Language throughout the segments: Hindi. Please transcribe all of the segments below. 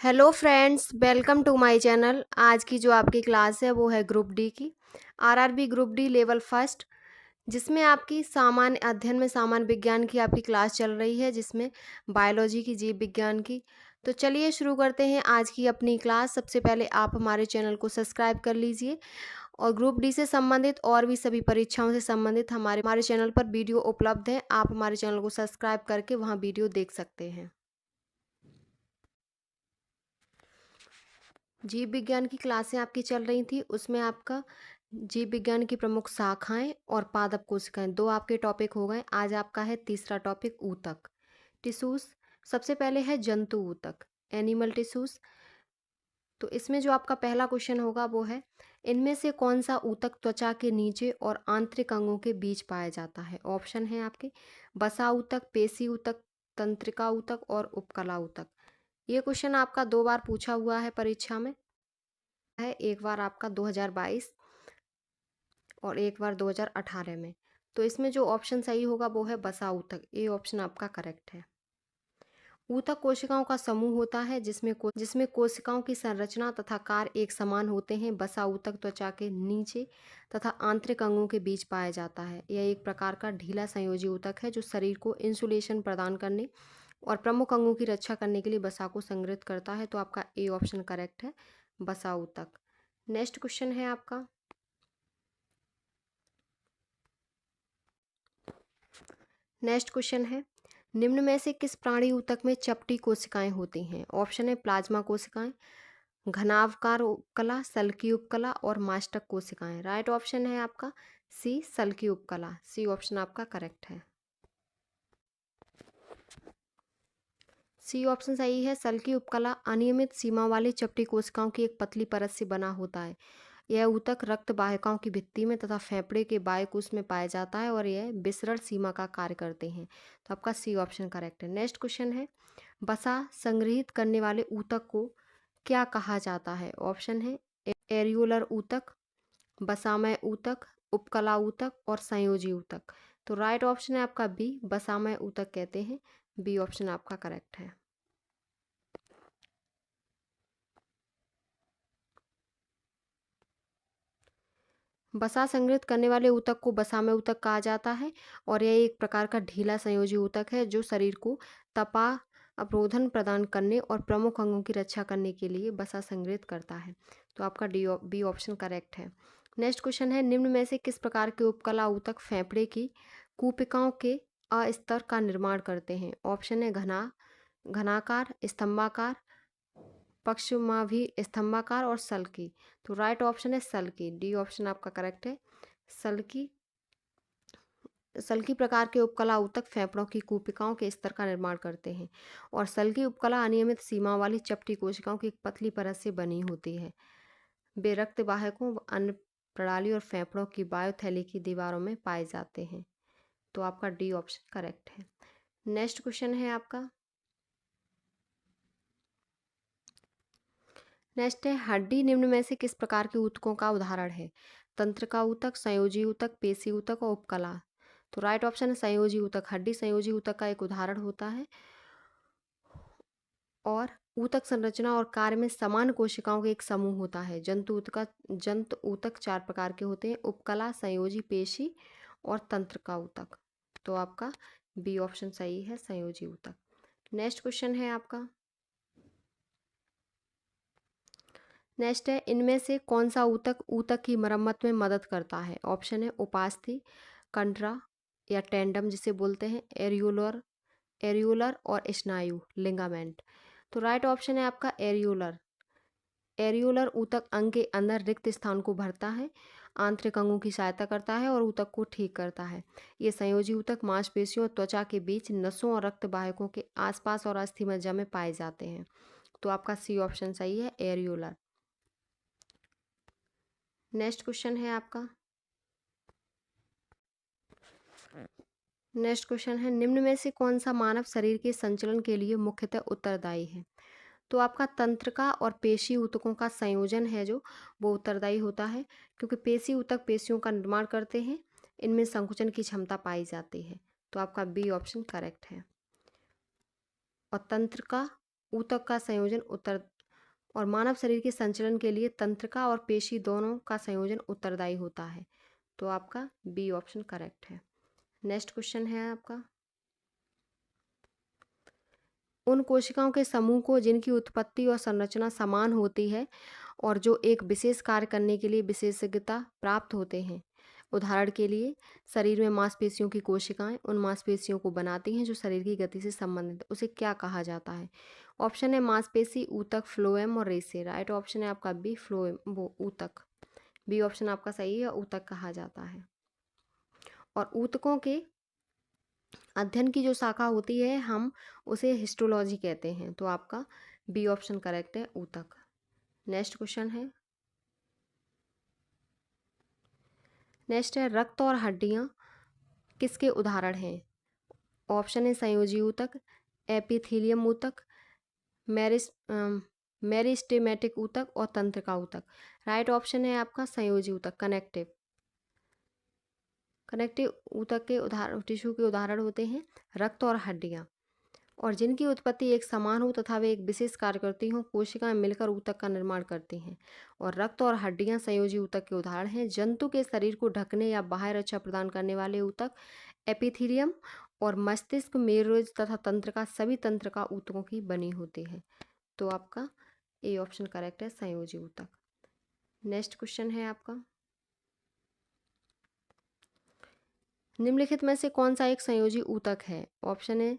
Hello friends, welcome to my channel. आज की जो आपकी क्लास है वो है ग्रुप डी की RRB group D level first, जिसमें आपकी सामान्य अध्ययन में सामान्य विज्ञान की आपकी क्लास चल रही है, जिसमें बायोलॉजी की, जीव विज्ञान की। तो चलिए शुरू करते हैं आज की अपनी क्लास। सबसे पहले आप हमारे चैनल को सब्सक्राइब कर लीजिए और ग्रुप डी से संबंधित और भी सभी परीक्षाओं से संबंधित हमारे हमारे चैनल पर वीडियो उपलब्ध है। आप हमारे चैनल को सब्सक्राइब करके वहाँ वीडियो देख सकते हैं। जीव विज्ञान की क्लासें आपकी चल रही थी, उसमें आपका जीव विज्ञान की प्रमुख शाखाएं और पादप कोशिकाएं दो आपके टॉपिक हो गए। आज आपका है तीसरा टॉपिक ऊतक, टिश्यूज। सबसे पहले है जंतु ऊतक, एनिमल टिश्यूज। तो इसमें जो आपका पहला क्वेश्चन होगा वो है, इनमें से कौन सा ऊतक त्वचा के नीचे और आंतरिक अंगों के बीच पाया जाता है। ऑप्शन है आपके बसा ऊतक, पेशी ऊतक, तंत्रिका ऊतक और उपकला ऊतक। ये क्वेश्चन आपका दो बार पूछा हुआ है परीक्षा में है, एक बार आपका 2022 और एक बार 2018 में। तो इसमें जो ऑप्शन सही होगा वो है बसा ऊतक। ये ऑप्शन आपका करेक्ट है। ऊतक कोशिकाओं का समूह होता है जिसमें कोशिकाओं की संरचना तथा कार्य एक समान होते हैं। बसा ऊतक त्वचा के नीचे तथा आंतरिक अंगों के बीच पाया जाता है। यह एक प्रकार का ढीला संयोजी ऊतक है जो शरीर को इंसुलेशन प्रदान करने और प्रमुख अंगों की रक्षा करने के लिए वसा को संग्रहित करता है। तो आपका ए ऑप्शन करेक्ट है, बसा ऊतक। नेक्स्ट क्वेश्चन है आपका, नेक्स्ट क्वेश्चन है, निम्न में से किस प्राणी ऊतक में चपटी कोशिकाएं होती हैं। ऑप्शन है प्लाज्मा कोशिकाएं, घनावकार उपकला, सल्की उपकला और मास्टक कोशिकाएं। राइट ऑप्शन है आपका सी, सल्की उपकला। सी ऑप्शन आपका करेक्ट है। सी ऑप्शन सही है। सल्की उपकला अनियमित सीमा वाली चपटी कोशिकाओं की एक पतली परत से बना होता है। यह ऊतक रक्त वाहिकाओं की भित्ति में तथा फेफड़े के बाह्यकोश में पाया जाता है और यह विसरण सीमा का कार्य करते हैं। तो आपका सी ऑप्शन करेक्ट है। नेक्स्ट क्वेश्चन है, वसा संग्रहित करने वाले ऊतक को क्या कहा जाता है। ऑप्शन है एरियोलर ऊतक, वसामय ऊतक, उपकला ऊतक और संयोजी ऊतक। तो राइट ऑप्शन है आपका बी, वसामय ऊतक कहते हैं। बी ऑप्शन आपका करेक्ट है। वसा संग्रहित करने वाले ऊतक को वसामय ऊतक कहा जाता है और यह एक प्रकार का ढीला संयोजी ऊतक है जो शरीर को तपा अवरोधन प्रदान करने और प्रमुख अंगों की रक्षा करने के लिए वसा संग्रहित करता है। तो आपका बी ऑप्शन करेक्ट है। नेक्स्ट क्वेश्चन है, निम्न में से किस प्रकार के उपकला ऊतक फेफड़े की कूपिकाओं के अस्तर का निर्माण करते हैं। ऑप्शन है घनाकार, स्तंभाकार, पक्षमाभी स्तंभाकार और सल्की। तो राइट ऑप्शन है सल्की। डी ऑप्शन आपका करेक्ट है, सल्की। सल्की प्रकार के उपकला ऊतक फेफड़ों की कूपिकाओं के स्तर का निर्माण करते हैं और सल्की उपकला अनियमित सीमा वाली चपटी कोशिकाओं की एक पतली परत से बनी होती है। वे रक्त वाहकों, अन्य प्रणाली और फेफड़ों की बायोथैली की दीवारों में पाए जाते हैं। तो आपका डी ऑप्शन करेक्ट है। नेक्स्ट क्वेश्चन है आपका, नेक्स्ट है, हड्डी निम्न में से किस प्रकार के ऊतकों का उदाहरण है। तंत्रिका ऊतक, संयोजी ऊतक, पेशी ऊतक और उपकला। तो राइट ऑप्शन है संयोजी ऊतक। हड्डी संयोजी ऊतक का एक उदाहरण होता है और ऊतक संरचना और कार्य में समान कोशिकाओं का एक समूह होता है। जंतु ऊतक चार प्रकार के होते हैं, उपकला, संयोजी, पेशी और तंत्रिका ऊतक। तो आपका बी ऑप्शन सही है, संयोजी ऊतक। नेक्स्ट क्वेश्चन है आपका, नेक्स्ट है, इनमें से कौन सा ऊतक ऊतक की मरम्मत में मदद करता है। ऑप्शन है उपास्थि, कंडरा या टेंडम जिसे बोलते हैं, एरियोलर और स्नायु, लिगामेंट। तो राइट ऑप्शन है आपका एरियोलर। एरियोलर ऊतक अंग के अंदर रिक्त स्थान को भरता है, आंतरिक अंगों की सहायता करता है और ऊतक को ठीक करता है। ये संयोजी ऊतक मांसपेशियों और त्वचा के बीच नसों और रक्त वाहिकों के आसपास और अस्थि मज्जा में पाए जाते हैं। तो आपका सी ऑप्शन सही है, एरियोलर। नेक्स्ट क्वेश्चन है आपका, नेक्स्ट क्वेश्चन है, निम्न में से कौन सा मानव शरीर के संचलन के लिए मुख्यतः उत्तरदायी है। तो आपका तंत्रिका और पेशी ऊतकों का संयोजन है जो वो उत्तरदायी होता है, क्योंकि पेशी ऊतक पेशियों का निर्माण करते हैं, इनमें संकुचन की क्षमता पाई जाती है। तो आपका बी ऑप्शन करेक्ट है। और तंत्रिका ऊतक का संयोजन और मानव शरीर के संचलन के लिए तंत्रिका और पेशी दोनों का संयोजन उत्तरदायी होता है। तो आपका बी ऑप्शन करेक्ट है। नेक्स्ट क्वेश्चन है आपका, उन कोशिकाओं के समूह को जिनकी उत्पत्ति और संरचना समान होती है और जो एक विशेष कार्य करने के लिए विशेषज्ञता प्राप्त होते हैं। उदाहरण के लिए शरीर में मांसपेशियों की कोशिकाएं उन मांसपेशियों को बनाती हैं जो शरीर की गति से संबंधित है। उसे क्या कहा जाता है? ऑप्शन है मांसपेशी, ऊतक, फ्लोएम और रेशे। राइट ऑप्शन है आपका बी, फ्लोएम, वो ऊतक। बी ऑप्शन आपका सही है, ऊतक कहा जाता है। और ऊतकों के अध्ययन की जो शाखा होती है हम उसे हिस्टोलॉजी कहते हैं। तो आपका बी ऑप्शन करेक्ट है, ऊतक। नेक्स्ट क्वेश्चन है, नेक्स्ट है रक्त और हड्डियां किसके उदाहरण हैं? ऑप्शन है संयोजी ऊतक, एपिथेलियम ऊतक, मेरिस्टेमेटिक ऊतक और तंत्रिका ऊतक। राइट ऑप्शन है आपका संयोजी ऊतक, कनेक्टिव ऊतक के उदाहरण, टिश्यू के उदाहरण होते हैं रक्त और हड्डियां, और जिनकी उत्पत्ति एक समान हो तथा वे एक विशेष कार्य करती हों। कोशिकाएं मिलकर ऊतक का निर्माण करती हैं। और रक्त और हड्डियां संयोजी ऊतक के उदाहरण हैं। जंतु के शरीर को ढकने या बाह्य रक्षा प्रदान करने वाले ऊतक एपिथीलियम, और मस्तिष्क, मेरुरज्जु तथा तंत्रिका सभी तंत्रिका ऊतकों की बनी होती है। तो आपका ए ऑप्शन करेक्ट है, संयोजी ऊतक। नेक्स्ट क्वेश्चन है आपका, निम्नलिखित में से कौन सा एक संयोजी ऊतक है? ऑप्शन है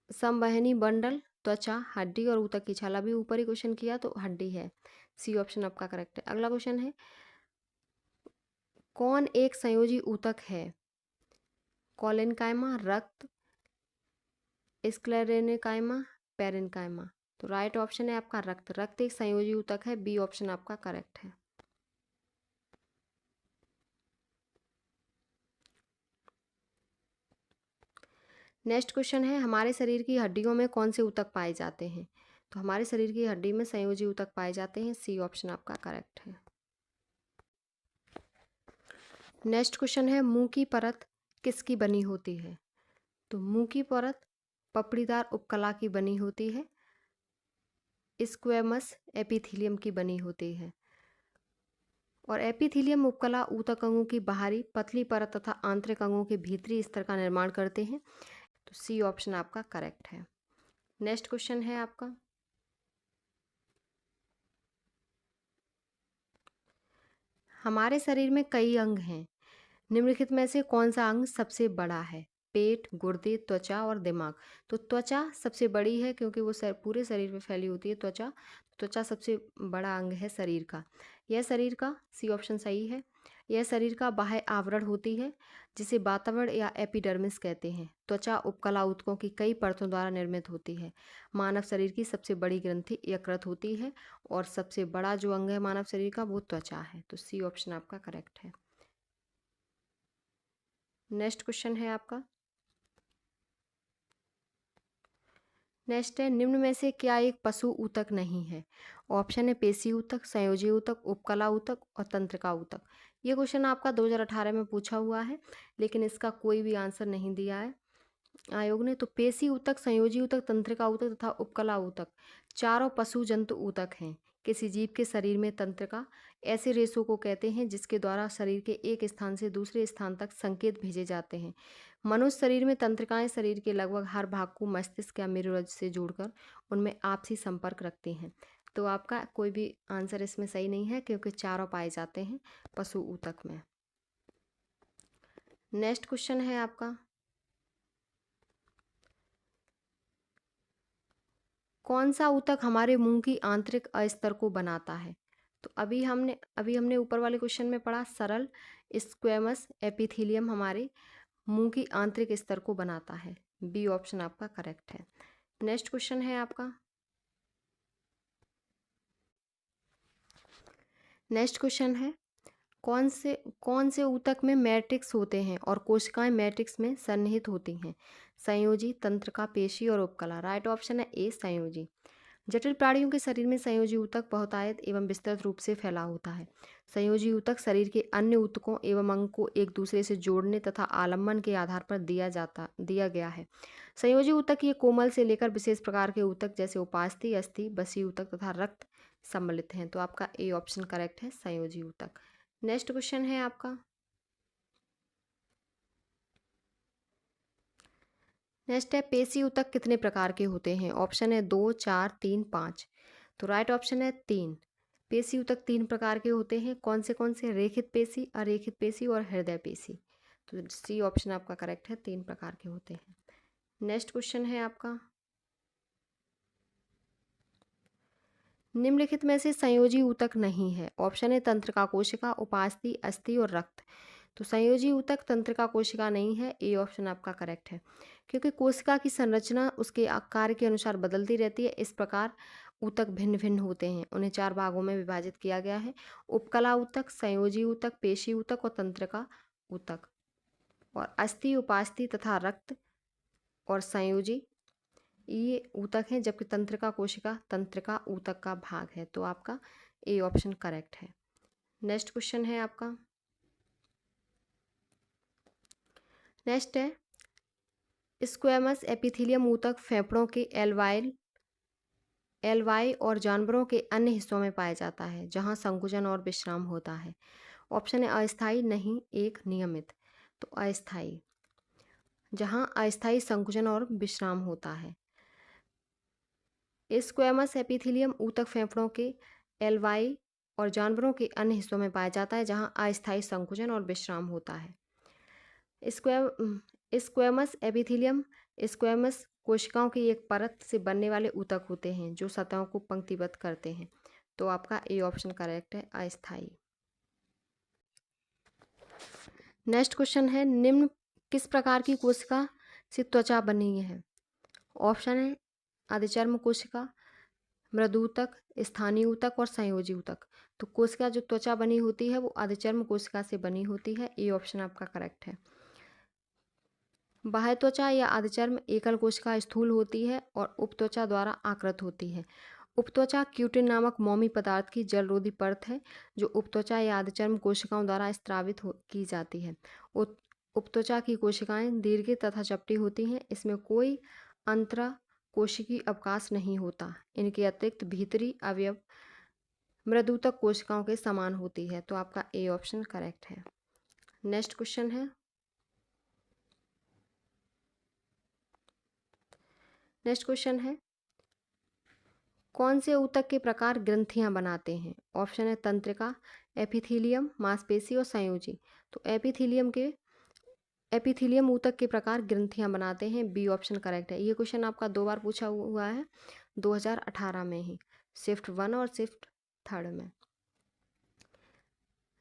संवहनी बंडल, त्वचा, हड्डी और ऊतक की छाला। भी ऊपर ही क्वेश्चन किया तो हड्डी है। सी ऑप्शन आपका करेक्ट है। अगला क्वेश्चन है, कौन एक संयोजी ऊतक है? कोलेनकाइमा, रक्त, स्क्लेरेनकाइमा, पेरेनकाइमा। तो राइट ऑप्शन है आपका रक्त। रक्त एक संयोजी ऊतक है। बी ऑप्शन आपका करेक्ट है। नेक्स्ट क्वेश्चन है, हमारे शरीर की हड्डियों में कौन से ऊतक पाए जाते हैं? तो हमारे शरीर की हड्डी में संयोजी ऊतक पाए जाते हैं। सी ऑप्शन आपका करेक्ट है। नेक्स्ट क्वेश्चन है, मुंह की परत किसकी बनी होती है? तो मुंह की परत पपड़ीदार उपकला की बनी होती है। स्क्वैमस एपिथीलियम की बनी होती है। और एपिथीलियम उपकला ऊतक अंगों की बाहरी पतली परत तथा आंतरिक अंगों के भीतरी स्तर का निर्माण करते हैं। तो सी ऑप्शन आपका करेक्ट है। नेक्स्ट क्वेश्चन है आपका, हमारे शरीर में कई अंग हैं। निम्नलिखित में से कौन सा अंग सबसे बड़ा है? पेट, गुर्दे, त्वचा और दिमाग। तो त्वचा सबसे बड़ी है क्योंकि वो पूरे शरीर में फैली होती है त्वचा। त्वचा सबसे बड़ा अंग है शरीर का। यह शरीर का, सी ऑप्शन सही है, यह शरीर का बाह्य आवरण होती है जिसे वातावरण या एपिडर्मिस कहते हैं। त्वचा उपकला ऊतकों की कई परतों द्वारा निर्मित होती है। मानव शरीर की सबसे बड़ी ग्रंथि यकृत होती है और सबसे बड़ा जो अंग है मानव शरीर का वो त्वचा है। तो सी ऑप्शन आपका करेक्ट है। नेक्स्ट क्वेश्चन है आपका, नेक्स्ट है, निम्न में से क्या एक पशु ऊतक नहीं है? ऑप्शन है पेशी ऊतक, संयोजी ऊतक, उपकला ऊतक और तंत्रिका ऊतक। ये क्वेश्चन आपका 2018 में पूछा हुआ है लेकिन इसका कोई भी आंसर नहीं दिया है आयोग ने। तो पेशी ऊतक, संयोजी ऊतक, तंत्रिका ऊतक तथा उपकला ऊतक चारों पशु जंतु ऊतक हैं। किसी जीव के शरीर में तंत्रिका ऐसे रेशों को कहते हैं जिसके द्वारा शरीर के एक स्थान से दूसरे स्थान तक संकेत भेजे जाते हैं। मनुष्य शरीर में तंत्रिकाएं शरीर के लगभग हर भाग को मस्तिष्क या मेरुरज्जु से जोड़कर उनमें आपसी संपर्क रखती हैं। तो आपका कोई भी आंसर इसमें सही नहीं है क्योंकि चारों पाए जाते हैं पशु ऊतक में। नेक्स्ट क्वेश्चन है आपका, कौन सा ऊतक हमारे मुंह की आंतरिक अस्तर को बनाता है? तो अभी हमने ऊपर वाले क्वेश्चन में पढ़ा सरल स्क्वैमस एपिथेलियम हमारे मुंह की आंतरिक स्तर को बनाता है। बी ऑप्शन आपका करेक्ट है। नेक्स्ट क्वेश्चन है आपका, नेक्स्ट क्वेश्चन है, कौन से ऊतक में मैट्रिक्स होते हैं और कोशिकाएं मैट्रिक्स में सन्निहित होती हैं? संयोजी, तंत्रिका, पेशी और उपकला। राइट ऑप्शन है ए, संयोजी। जटिल प्राणियों के शरीर में संयोजी ऊतक बहुतायत एवं विस्तृत रूप से फैला होता है। संयोजी ऊतक शरीर के अन्य ऊतकों एवं अंग को एक दूसरे से जोड़ने तथा आलम्बन के आधार पर दिया गया है। संयोजी ऊतक ये कोमल से लेकर विशेष प्रकार के ऊतक जैसे उपास्थि, अस्थि, बसी ऊतक तथा रक्त सम्मिलित हैं। तो आपका ए ऑप्शन करेक्ट है, संयोजी ऊतक। नेक्स्ट क्वेश्चन है आपका, नेक्स्ट है पेशी ऊतक कितने प्रकार के होते हैं? ऑप्शन है 2, 4, 3, 5। तो राइट ऑप्शन है 3। पेशी ऊतक 3 प्रकार के होते हैं। कौन से? रेखित पेशी, अरेखित पेशी और हृदय पेशी। तो सी ऑप्शन आपका करेक्ट है, 3 प्रकार के होते हैं। नेक्स्ट क्वेश्चन है आपका, निम्नलिखित में से संयोजी ऊतक नहीं है। ऑप्शन है तंत्रिका कोशिका, उपास्थि, अस्थि और रक्त। तो संयोजी ऊतक तंत्रिका कोशिका नहीं है, ए ऑप्शन आपका करेक्ट है, क्योंकि कोशिका की संरचना उसके आकार के अनुसार बदलती रहती है। इस प्रकार ऊतक भिन्न भिन्न होते हैं। उन्हें 4 भागों में विभाजित किया गया है: उपकला ऊतक, संयोजी ऊतक, पेशी ऊतक और तंत्रिका ऊतक। और अस्थि, उपास्थि तथा रक्त और संयोजी ये ऊतक हैं, जबकि तंत्रिका कोशिका तंत्रिका ऊतक का भाग है। तो आपका ए ऑप्शन करेक्ट है। नेक्स्ट क्वेश्चन है आपका, नेक्स्ट है स्क्वैमस एपिथेलियम ऊतक फेफड़ों के एलवाई और जानवरों के अन्य हिस्सों में पाया जाता है जहां संकुचन और विश्राम होता है। ऑप्शन है अस्थायी, नहीं, एक, नियमित। तो अस्थायी, जहां अस्थायी संकुचन और विश्राम होता है। स्क्वैमस एपिथेलियम ऊतक फेफड़ों के एलवाई और जानवरों के अन्य हिस्सों में पाया जाता है जहां अस्थायी संकुचन और विश्राम होता है। स्क्वैमस एपिथेलियम स्क्वैमस कोशिकाओं की एक परत से बनने वाले ऊतक होते हैं जो सतहों को पंक्तिबद्ध करते हैं। तो आपका ए ऑप्शन करेक्ट है, अस्थायी। नेक्स्ट क्वेश्चन है, निम्न किस प्रकार की कोशिका से त्वचा बनी है? ऑप्शन है आदिचर्म कोशिका, मृदूतक, स्थानीय ऊतक और संयोजी ऊतक। तो कोशिका जो त्वचा बनी होती है वो आदिचर्म कोशिका से बनी होती है, ए ऑप्शन आपका करेक्ट है। बाह्य त्वचा या आदिचर्म एकल कोशिका स्थूल होती है और उपत्वचा द्वारा आकृत होती है। उपत्वचा क्यूटिन नामक मोमी पदार्थ की जलरोधी परत है जो उपत्वचा या आदिचर्म कोशिकाओं द्वारा स्त्रावित की जाती है। उपत्वचा की कोशिकाएं दीर्घ तथा चपटी होती हैं। इसमें कोई अंतरा कोशिकीय अवकाश नहीं होता। इनके अतिरिक्त भीतरी अवयव मृदूतक कोशिकाओं के समान होती है। तो आपका ए ऑप्शन करेक्ट है। नेक्स्ट क्वेश्चन है, नेक्स्ट क्वेश्चन है कौन से ऊतक के प्रकार ग्रंथियां बनाते हैं? ऑप्शन है तंत्रिका, एपिथेलियम, मांसपेशी और संयोजी। तो एपिथेलियम ऊतक के प्रकार ग्रंथियां बनाते हैं, बी ऑप्शन करेक्ट है। ये क्वेश्चन आपका 2 बार पूछा हुआ है, 2018 में ही, शिफ्ट 1 और शिफ्ट 3 में।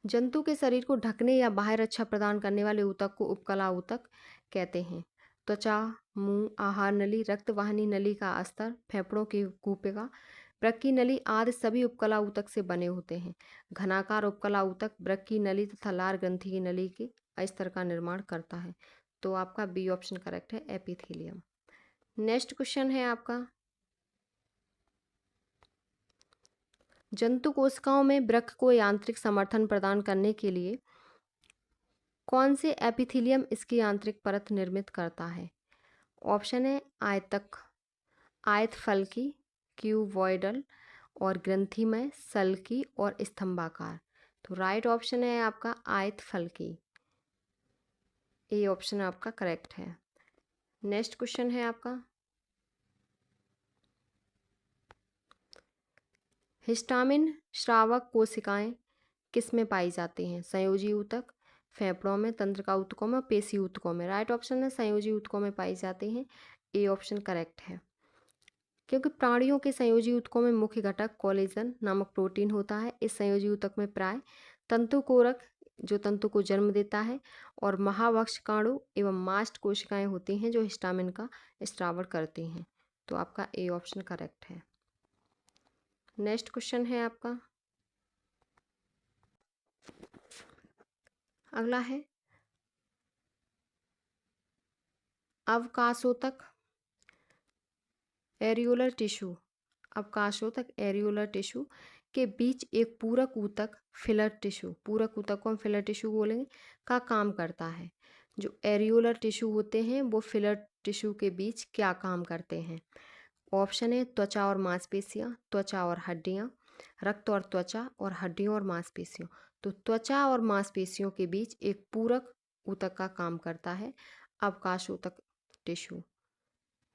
जंतु के शरीर को ढकने या बाह्य रक्षा प्रदान करने वाले ऊतक को उपकला ऊतक कहते हैं। त्वचा, मुंह, आहार नली, रक्तवाहिनी नली का अस्तर, फेफड़ों की कूपिका, वृक्क की नली आदि सभी उपकला ऊतक से बने होते हैं। घनाकार उपकला ऊतक वृक्क की नली तथा लार ग्रंथि की नली के अस्तर का निर्माण करता है। तो आपका बी ऑप्शन करेक्ट है, एपिथेलियम। नेक्स्ट क्वेश्चन है आपका, जंतु कोशिकाओं में वृक्क को यांत्रिक समर्थन प्रदान करने के लिए कौन से एपिथेलियम इसकी आंतरिक परत निर्मित करता है? ऑप्शन है आयत फलकी, क्यूबॉइडल और ग्रंथिमय, सल्की और स्तंभाकार। तो राइट ऑप्शन है आपका आयत फलकी, ए ऑप्शन आपका करेक्ट है। नेक्स्ट क्वेश्चन है आपका, हिस्टामिन श्रावक कोशिकाएं किस में पाई जाती हैं? संयोजी ऊतक, फेफड़ों में, तंत्रिका ऊतकों में, पेशी ऊतकों में। राइट ऑप्शन है संयोजी ऊतकों में पाई जाती हैं, ए ऑप्शन करेक्ट है, क्योंकि प्राणियों के संयोजी ऊतकों में मुख्य घटक कोलेजन नामक प्रोटीन होता है। इस संयोजी ऊतक में प्राय तंतुकोरक जो तंतु को जन्म देता है और महावक्षकाणु एवं मास्ट कोशिकाएं होती हैं जो हिस्टामिन का स्रावण करती हैं। तो आपका ए ऑप्शन करेक्ट है। नेक्स्ट क्वेश्चन है आपका, अगला है अवकाशोतक एरियोलर टिश्यू, अवकाशोतक एरियोलर टिश्यू के बीच एक पूरक ऊतक फिलर टिश्यू, पूरक ऊतक को हम फिलर टिश्यू बोलेंगे, का काम करता है। जो एरियोलर टिश्यू होते हैं वो फिलर टिश्यू के बीच क्या काम करते हैं? ऑप्शन है त्वचा और मांसपेशियाँ, त्वचा और हड्डियाँ, रक्त और त्वचा और हड्डियों और मांसपेशियों। तो त्वचा और मांसपेशियों के बीच एक पूरक ऊतक का काम करता है अवकाश ऊतक टिश्यू।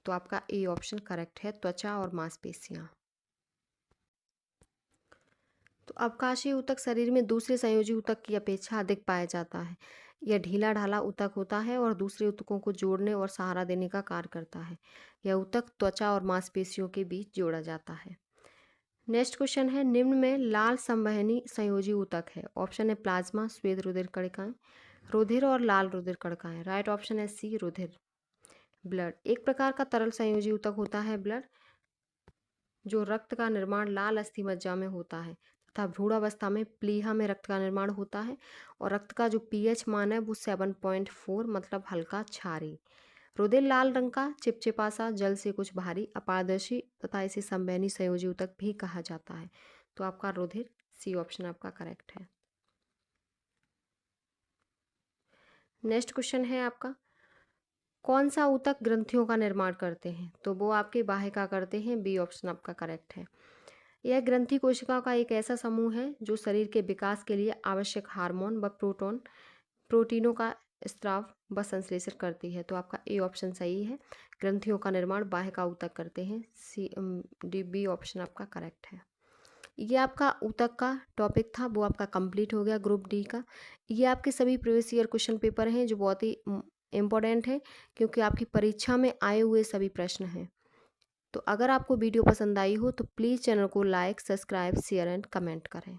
तो आपका ए ऑप्शन करेक्ट है, त्वचा और मांसपेशियाँ। तो अवकाशीय ऊतक शरीर में दूसरे संयोजी ऊतक की अपेक्षा अधिक पाया जाता है। यह ढीला ढाला ऊतक होता है और दूसरे ऊतकों को जोड़ने और सहारा देने का कार्य करता है। यह ऊतक त्वचा और मांसपेशियों के बीच जोड़ा जाता है। नेक्स्ट क्वेश्चन है, निम्न में लाल संवहनी संयोजी ऊतक है। ऑप्शन है प्लाज्मा, श्वेत रुधिर कणिकाएं, रुधिर और लाल रुधिर कणिकाएं। राइट ऑप्शन है सी, रुधिर। ब्लड एक प्रकार का तरल संयोजी ऊतक होता है ब्लड, जो रक्त का निर्माण लाल अस्थि मज्जा में होता है तथा भ्रूणावस्था में प्लीहा में रक्त का निर्माण होता है और रक्त का जो पीएच मान है वो 7.4 मतलब हल्का क्षारीय। रुधिर लाल रंग का चिपचिपा सा, जल से कुछ भारी, अपारदर्शी तथा इसे संवहनी संयोजी ऊतक भी कहा जाता है। तो आपका रुधिर, सी ऑप्शन आपका करेक्ट है। नेक्स्ट क्वेश्चन है आपका, कौन सा ऊतक ग्रंथियों का निर्माण करते हैं? तो वो आपके बाह्यका करते हैं, बी ऑप्शन आपका करेक्ट है। यह ग्रंथि कोशिका का एक ऐसा समूह है जो शरीर के विकास के लिए आवश्यक हार्मोन व प्रोटीनों का स्त्राव व संश्लेषण करती है। तो आपका ए ऑप्शन सही है, ग्रंथियों का निर्माण बाह्यका ऊतक करते हैं, सी डी बी ऑप्शन आपका करेक्ट है। ये आपका ऊतक का टॉपिक था, वो आपका कंप्लीट हो गया ग्रुप डी का। ये आपके सभी प्रीवियस ईयर क्वेश्चन पेपर हैं जो बहुत ही इम्पोर्टेंट है क्योंकि आपकी परीक्षा में आए हुए सभी प्रश्न हैं। तो अगर आपको वीडियो पसंद आई हो तो प्लीज़ चैनल को like, subscribe, share and comment करें।